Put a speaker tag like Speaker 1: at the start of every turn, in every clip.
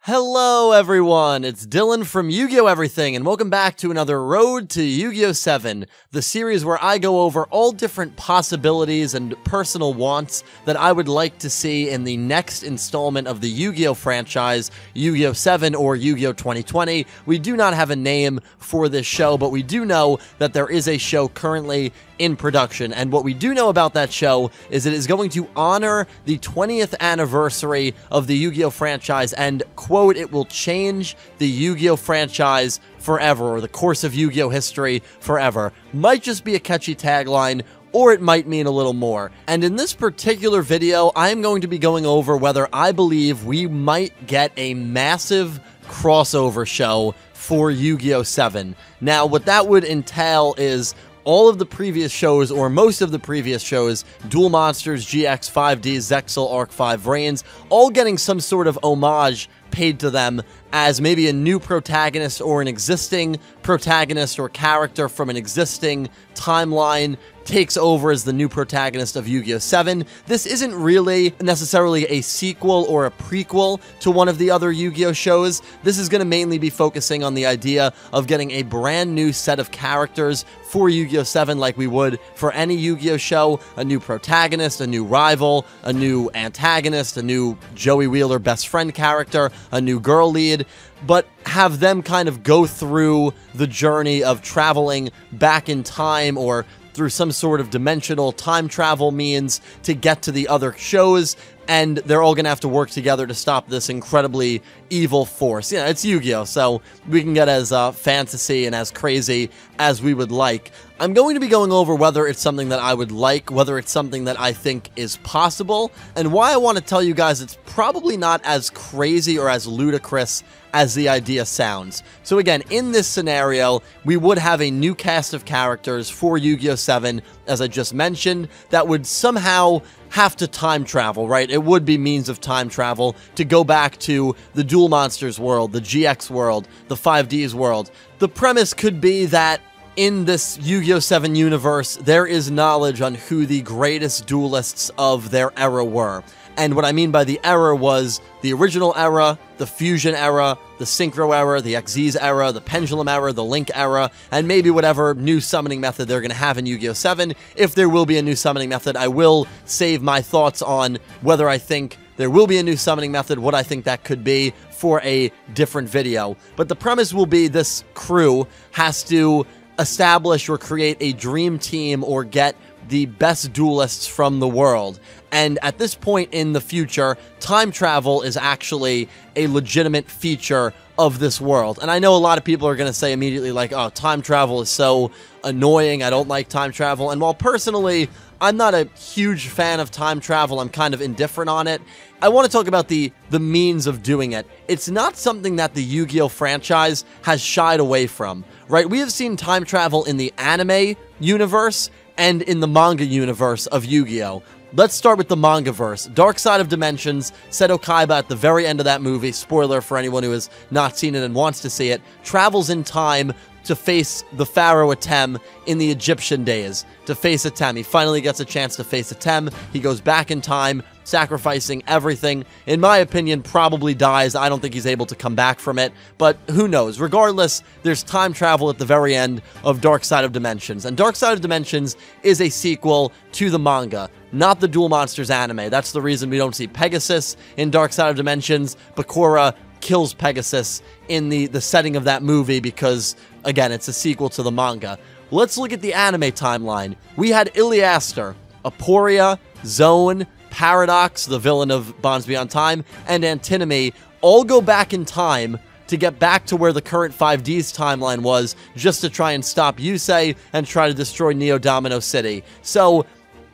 Speaker 1: Hello everyone, it's Dylan from Yu-Gi-Oh! Everything, and welcome back to another Road to Yu-Gi-Oh! 7, the series where I go over all different possibilities and personal wants that I would like to see in the next installment of the Yu-Gi-Oh! Franchise, Yu-Gi-Oh! 7 or Yu-Gi-Oh! 2020. We do not have a name for this show, but we do know that there is a show currently in production, and what we do know about that show is it is going to honor the 20th anniversary of the Yu-Gi-Oh! Franchise, and quote, it will change the Yu-Gi-Oh! Franchise forever, or the course of Yu-Gi-Oh! history forever. Might just be a catchy tagline, or it might mean a little more. And in this particular video, I am going to be going over whether I believe we might get a massive crossover show for Yu-Gi-Oh! 7. Now, what that would entail is all of the previous shows, or most of the previous shows, Duel Monsters, GX, 5D, Zexal, Arc 5, VRAINS, all getting some sort of homage paid to them as maybe a new protagonist or an existing protagonist or character from an existing timeline takes over as the new protagonist of Yu-Gi-Oh! 7. This isn't really necessarily a sequel or a prequel to one of the other Yu-Gi-Oh! shows. This is going to mainly be focusing on the idea of getting a brand new set of characters for Yu-Gi-Oh! 7 like we would for any Yu-Gi-Oh! show. A new protagonist, a new rival, a new antagonist, a new Joey Wheeler best friend character, a new girl lead, but have them kind of go through the journey of traveling back in time or through some sort of dimensional time travel means to get to the other shows, and they're all going to have to work together to stop this incredibly evil force. Yeah, it's Yu-Gi-Oh! So we can get as fantasy and as crazy as we would like. I'm going to be going over whether it's something that I would like, whether it's something that I think is possible, and why I want to tell you guys it's probably not as crazy or as ludicrous as the idea sounds. So again, in this scenario, we would have a new cast of characters for Yu-Gi-Oh! 7, as I just mentioned, that would somehow have to time travel, right? It would be means of time travel to go back to the Duel Monsters world, the GX world, the 5Ds world. The premise could be that in this Yu-Gi-Oh! 7 universe, there is knowledge on who the greatest duelists of their era were. And what I mean by the era was the original era, the fusion era, the synchro era, the XYZ era, the pendulum era, the link era, and maybe whatever new summoning method they're going to have in Yu-Gi-Oh! 7. If there will be a new summoning method, I will save my thoughts on whether I think there will be a new summoning method, what I think that could be, for a different video. But the premise will be this crew has to establish or create a dream team or get the best duelists from the world. And at this point in the future, time travel is actually a legitimate feature of this world. And I know a lot of people are going to say immediately like, oh, time travel is so annoying, I don't like time travel. And while personally, I'm not a huge fan of time travel, I'm kind of indifferent on it, I want to talk about the means of doing it. It's not something that the Yu-Gi-Oh! Franchise has shied away from, right? We have seen time travel in the anime universe and in the manga universe of Yu-Gi-Oh! Let's start with the manga verse. Dark Side of Dimensions, Seto Kaiba at the very end of that movie, spoiler for anyone who has not seen it and wants to see it, travels in time to face the Pharaoh Atem in the Egyptian days, to face Atem. He finally gets a chance to face Atem. He goes back in time, sacrificing everything. In my opinion, probably dies. I don't think he's able to come back from it, but who knows? Regardless, there's time travel at the very end of Dark Side of Dimensions, and Dark Side of Dimensions is a sequel to the manga, not the Duel Monsters anime. That's the reason we don't see Pegasus in Dark Side of Dimensions. Bakura kills Pegasus in the setting of that movie because, again, it's a sequel to the manga. Let's look at the anime timeline. We had Iliaster, Aporia, Zone, Paradox, the villain of Bonds Beyond Time, and Antinomy all go back in time to get back to where the current 5D's timeline was, just to try and stop Yusei and try to destroy Neo Domino City. So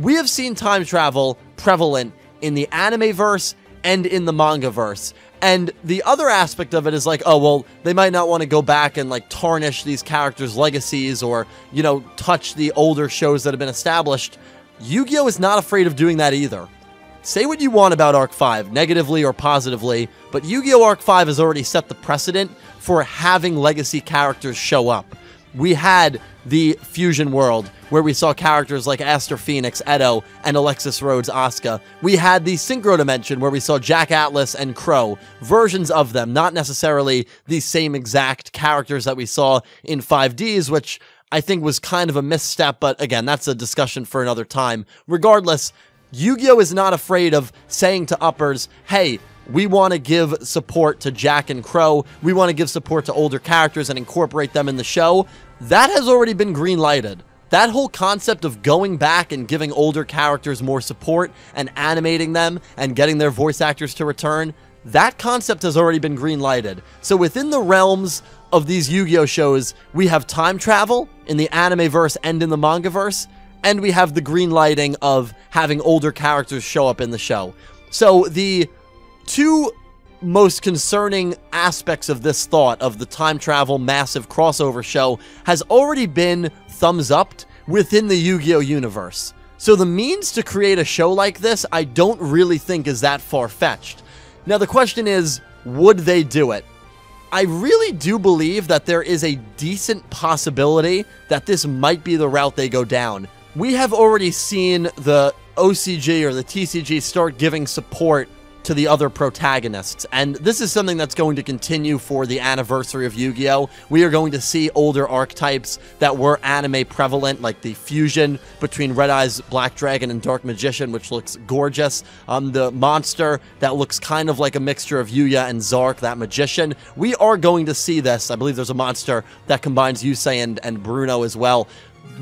Speaker 1: we have seen time travel prevalent in the anime verse and in the manga verse. And the other aspect of it is like, oh, well, they might not want to go back and like tarnish these characters' legacies or, you know, touch the older shows that have been established. Yu-Gi-Oh! Is not afraid of doing that either. Say what you want about Arc 5, negatively or positively, but Yu-Gi-Oh! Arc 5 has already set the precedent for having legacy characters show up. we had the Fusion World, where we saw characters like Aster Phoenix, Edo, and Alexis Rhodes, Asuka. We had the Synchro Dimension, where we saw Jack Atlas and Crow. Versions of them, not necessarily the same exact characters that we saw in 5Ds, which I think was kind of a misstep, but again, that's a discussion for another time. Regardless, Yu-Gi-Oh! Is not afraid of saying to uppers, hey, we want to give support to Jack and Crow. We want to give support to older characters and incorporate them in the show. That has already been green-lighted. That whole concept of going back and giving older characters more support and animating them and getting their voice actors to return, that concept has already been green-lighted. So within the realms of these Yu-Gi-Oh! Shows, we have time travel in the anime-verse and in the manga-verse, and we have the green-lighting of having older characters show up in the show. So the two most concerning aspects of this thought of the time travel massive crossover show has already been thumbs upped within the Yu-Gi-Oh! Universe. So the means to create a show like this, I don't really think is that far-fetched. Now the question is, would they do it? I really do believe that there is a decent possibility that this might be the route they go down. We have already seen the OCG or the TCG start giving support to the other protagonists, and this is something that's going to continue for the anniversary of Yu-Gi-Oh! We are going to see older archetypes that were anime prevalent, like the fusion between Red Eyes Black Dragon and Dark Magician, which looks gorgeous. The monster that looks kind of like a mixture of Yuya and Zark, that magician. We are going to see this. I believe there's a monster that combines Yusei and Bruno as well.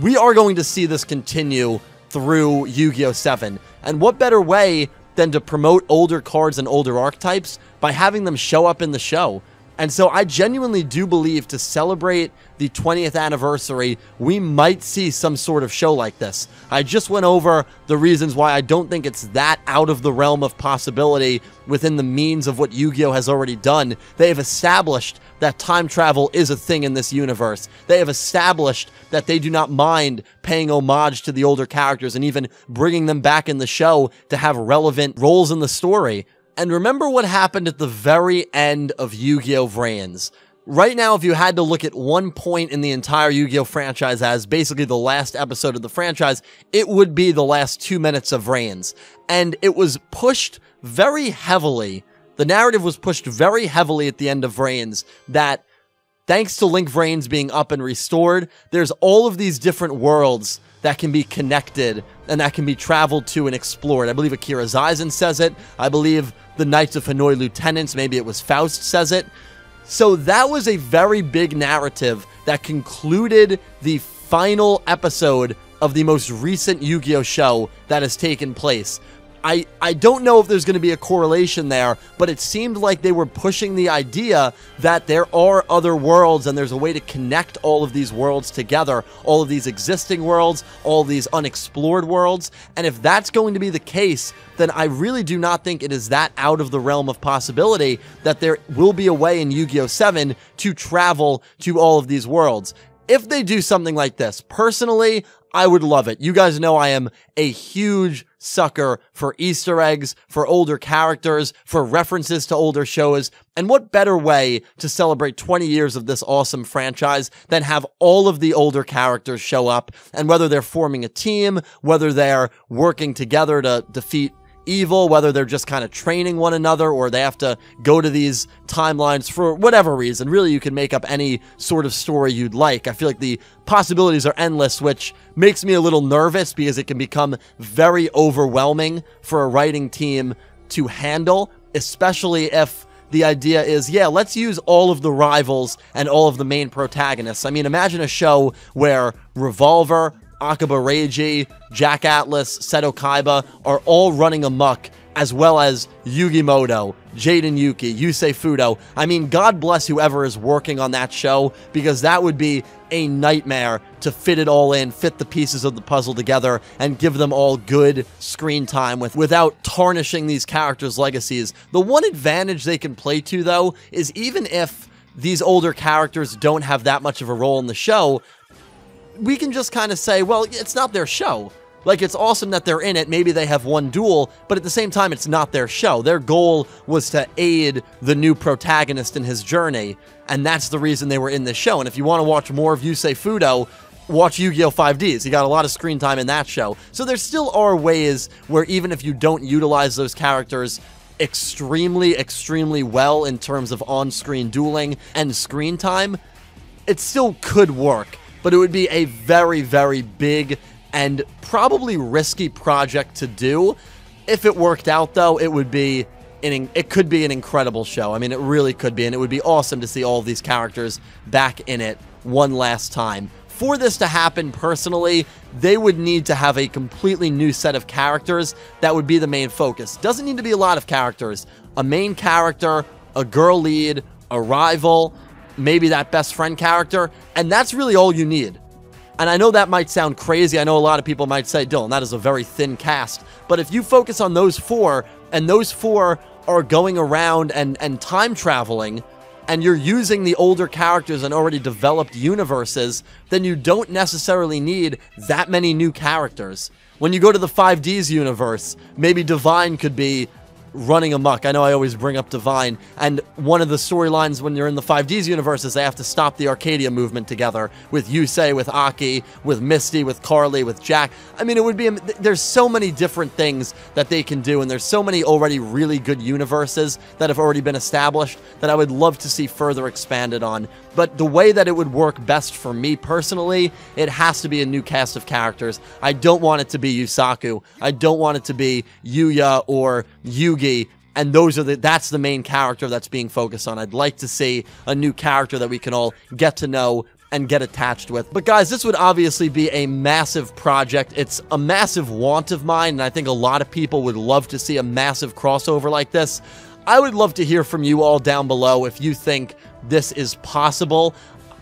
Speaker 1: We are going to see this continue through Yu-Gi-Oh! 7. And what better way than to promote older cards and older archetypes by having them show up in the show? And so I genuinely do believe to celebrate the 20th anniversary, we might see some sort of show like this. I just went over the reasons why I don't think it's that out of the realm of possibility within the means of what Yu-Gi-Oh! Has already done. They have established that time travel is a thing in this universe. They have established that they do not mind paying homage to the older characters and even bringing them back in the show to have relevant roles in the story. And remember what happened at the very end of Yu-Gi-Oh! VRAINS. Right now, if you had to look at one point in the entire Yu-Gi-Oh! Franchise as basically the last episode of the franchise, it would be the last 2 minutes of VRAINS. And it was pushed very heavily. The narrative was pushed very heavily at the end of VRAINS that thanks to Link VRAINS being up and restored, there's all of these different worlds that can be connected and that can be traveled to and explored. I believe Akira Zaizen says it. I believe the Knights of Hanoi Lieutenants, maybe it was Faust, says it. So that was a very big narrative that concluded the final episode of the most recent Yu-Gi-Oh! Show that has taken place. I don't know if there's going to be a correlation there, but it seemed like they were pushing the idea that there are other worlds and there's a way to connect all of these worlds together, all of these existing worlds, all of these unexplored worlds. And if that's going to be the case, then I really do not think it is that out of the realm of possibility that there will be a way in Yu-Gi-Oh! 7 to travel to all of these worlds. If they do something like this, personally, I would love it. You guys know I am a huge sucker for Easter eggs, for older characters, for references to older shows, and what better way to celebrate 20 years of this awesome franchise than have all of the older characters show up, and whether they're forming a team, whether they're working together to defeat evil, whether they're just kind of training one another or they have to go to these timelines for whatever reason. Really, you can make up any sort of story you'd like. I feel like the possibilities are endless, which makes me a little nervous because it can become very overwhelming for a writing team to handle, especially if the idea is, yeah, let's use all of the rivals and all of the main protagonists. I mean, imagine a show where Revolver, Akaba Reiji, Jack Atlas, Seto Kaiba are all running amok, as well as Yugi Moto, Jaden Yuki, Yusei Fudo. I mean, God bless whoever is working on that show, because that would be a nightmare to fit it all in, fit the pieces of the puzzle together, and give them all good screen time without tarnishing these characters' legacies. The one advantage they can play to, though, is even if these older characters don't have that much of a role in the show, we can just kind of say, well, it's not their show. Like, it's awesome that they're in it. Maybe they have one duel, but at the same time, it's not their show. Their goal was to aid the new protagonist in his journey, and that's the reason they were in this show. And if you want to watch more of Yusei Fudo, watch Yu-Gi-Oh! 5Ds. He got a lot of screen time in that show. So there still are ways where even if you don't utilize those characters extremely, extremely well in terms of on-screen dueling and screen time, it still could work. But it would be a very, very big and probably risky project to do. If it worked out, though, it could be an incredible show. I mean, it really could be, and it would be awesome to see all of these characters back in it one last time. For this to happen, personally, they would need to have a completely new set of characters that would be the main focus. Doesn't need to be a lot of characters. A main character, a girl lead, a rival, maybe that best friend character, and that's really all you need. And I know that might sound crazy. I know a lot of people might say, Dylan, that is a very thin cast. But if you focus on those four, and those four are going around and time traveling, and you're using the older characters and already developed universes, then you don't necessarily need that many new characters. When you go to the 5Ds universe, maybe Divine could be running amok. I know I always bring up Divine, and one of the storylines when you're in the 5Ds universe is they have to stop the Arcadia movement together with Yusei, with Aki, with Misty, with Carly, with Jack. I mean, it would be, there's so many different things that they can do, and there's so many already really good universes that have already been established that I would love to see further expanded on. But the way that it would work best for me personally, it has to be a new cast of characters. I don't want it to be Yusaku. I don't want it to be Yuya or Yugi, and that's the main character that's being focused on. I'd like to see a new character that we can all get to know and get attached with. But guys, this would obviously be a massive project. It's a massive want of mine, and I think a lot of people would love to see a massive crossover like this. I would love to hear from you all down below if you think this is possible.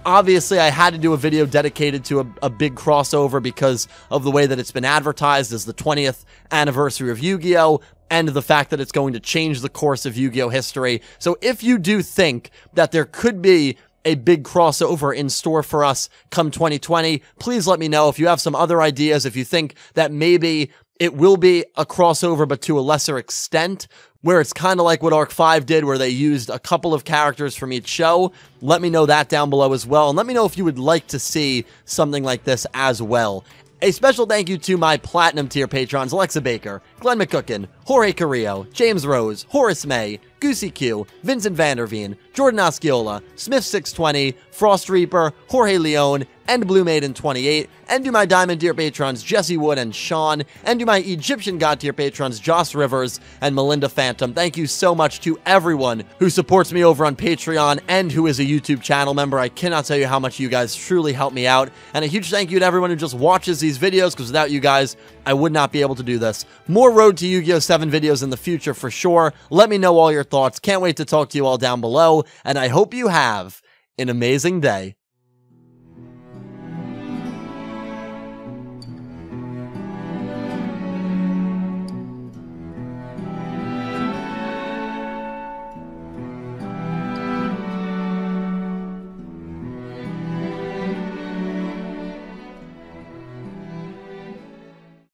Speaker 1: Obviously, I had to do a video dedicated to a big crossover because of the way that it's been advertised as the 20th anniversary of Yu-Gi-Oh! And the fact that it's going to change the course of Yu-Gi-Oh! History. So if you do think that there could be a big crossover in store for us come 2020, please let me know. If you have some other ideas, if you think that maybe it will be a crossover but to a lesser extent, where it's kind of like what Arc 5 did, where they used a couple of characters from each show, let me know that down below as well. And let me know if you would like to see something like this as well. A special thank you to my Platinum tier patrons Alexa Baker, Glen McGookin, Jorge Carrillo, James Rose, Horace Maye, Goosey Q, Vincent Van Der Veen, Jordan Osceola, Smith620, FrostReaper, Jorge Leon, and Blue Maiden 28, and to my Diamond tier patrons Jesse Wood and Sean, and to my Egyptian God tier patrons Joss Rivers and Melinda Phantom. Thank you so much to everyone who supports me over on Patreon and who is a YouTube channel member. I cannot tell you how much you guys truly help me out, and a huge thank you to everyone who just watches these videos, because without you guys, I would not be able to do this. More Road to Yu-Gi-Oh! 7 videos in the future for sure. Let me know all your thoughts. Can't wait to talk to you all down below, and I hope you have an amazing day.